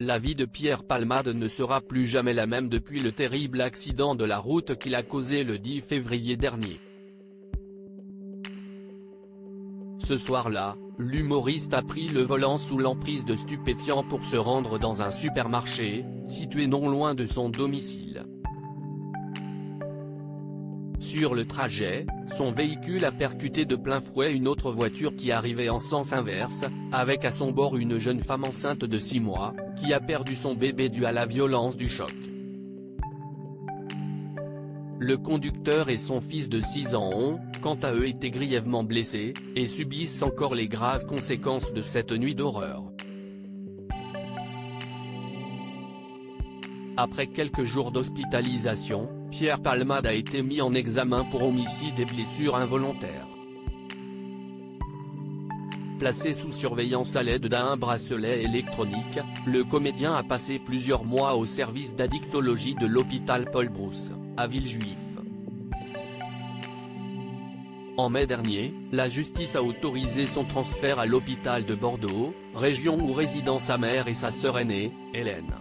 La vie de Pierre Palmade ne sera plus jamais la même depuis le terrible accident de la route qu'il a causé le 10 février dernier. Ce soir-là, l'humoriste a pris le volant sous l'emprise de stupéfiants pour se rendre dans un supermarché, situé non loin de son domicile. Sur le trajet, son véhicule a percuté de plein fouet une autre voiture qui arrivait en sens inverse, avec à son bord une jeune femme enceinte de 6 mois, qui a perdu son bébé dû à la violence du choc. Le conducteur et son fils de 6 ans ont, quant à eux, été grièvement blessés, et subissent encore les graves conséquences de cette nuit d'horreur. Après quelques jours d'hospitalisation, Pierre Palmade a été mis en examen pour homicide et blessures involontaires. Placé sous surveillance à l'aide d'un bracelet électronique, le comédien a passé plusieurs mois au service d'addictologie de l'hôpital Paul Brousse, à Villejuif. En mai dernier, la justice a autorisé son transfert à l'hôpital de Bordeaux, région où résident sa mère et sa sœur aînée, Hélène.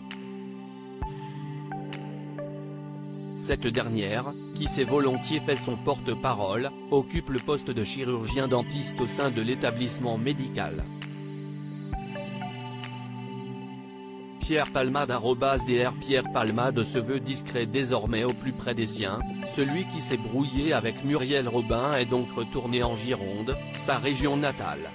Cette dernière, qui s'est volontiers fait son porte-parole, occupe le poste de chirurgien dentiste au sein de l'établissement médical. Pierre Palmade @Dr Pierre Palmade se veut discret désormais au plus près des siens, celui qui s'est brouillé avec Muriel Robin est donc retourné en Gironde, sa région natale.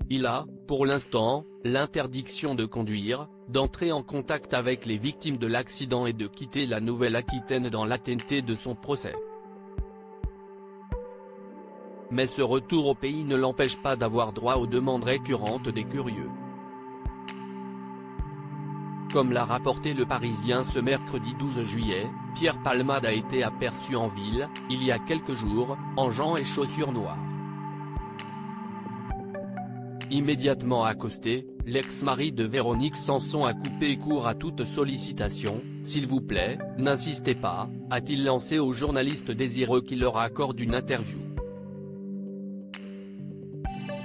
Il a, pour l'instant, l'interdiction de conduire, d'entrer en contact avec les victimes de l'accident et de quitter la Nouvelle-Aquitaine dans l'attente de son procès. Mais ce retour au pays ne l'empêche pas d'avoir droit aux demandes récurrentes des curieux. Comme l'a rapporté Le Parisien ce mercredi 12 juillet, Pierre Palmade a été aperçu en ville, il y a quelques jours, en gants et chaussures noires. Immédiatement accosté, l'ex-mari de Véronique Sanson a coupé court à toute sollicitation. « S'il vous plaît, n'insistez pas », a-t-il lancé aux journalistes désireux qu'il leur accorde une interview.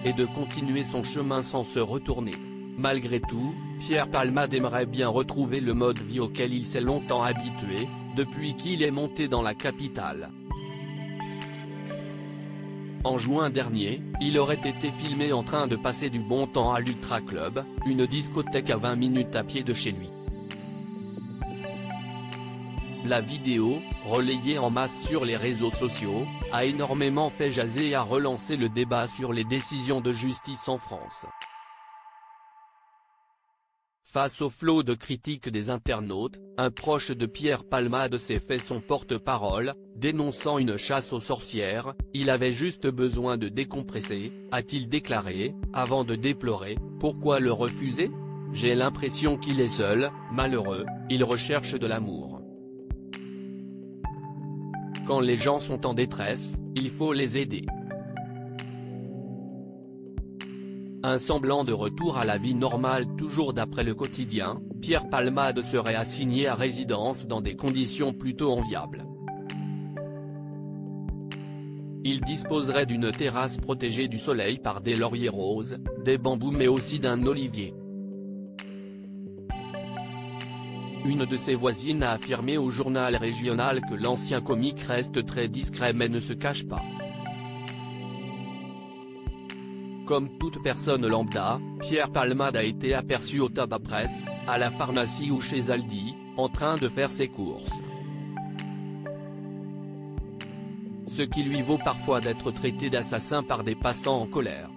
Et de continuer son chemin sans se retourner. Malgré tout, Pierre Palmade aimerait bien retrouver le mode vie auquel il s'est longtemps habitué, depuis qu'il est monté dans la capitale. En juin dernier, il aurait été filmé en train de passer du bon temps à l'Ultra Club, une discothèque à 20 minutes à pied de chez lui. La vidéo, relayée en masse sur les réseaux sociaux, a énormément fait jaser et a relancé le débat sur les décisions de justice en France. Face au flot de critiques des internautes, un proche de Pierre Palmade s'est fait son porte-parole, dénonçant une chasse aux sorcières. « Il avait juste besoin de décompresser », a-t-il déclaré, avant de déplorer « Pourquoi le refuser ? J'ai l'impression qu'il est seul, malheureux, il recherche de l'amour. Quand les gens sont en détresse, il faut les aider. » Un semblant de retour à la vie normale. Toujours d'après Le Quotidien, Pierre Palmade serait assigné à résidence dans des conditions plutôt enviables. Il disposerait d'une terrasse protégée du soleil par des lauriers roses, des bambous mais aussi d'un olivier. Une de ses voisines a affirmé au journal régional que l'ancien comique reste très discret mais ne se cache pas. Comme toute personne lambda, Pierre Palmade a été aperçu au Tabac Presse, à la pharmacie ou chez Aldi, en train de faire ses courses. Ce qui lui vaut parfois d'être traité d'assassin par des passants en colère.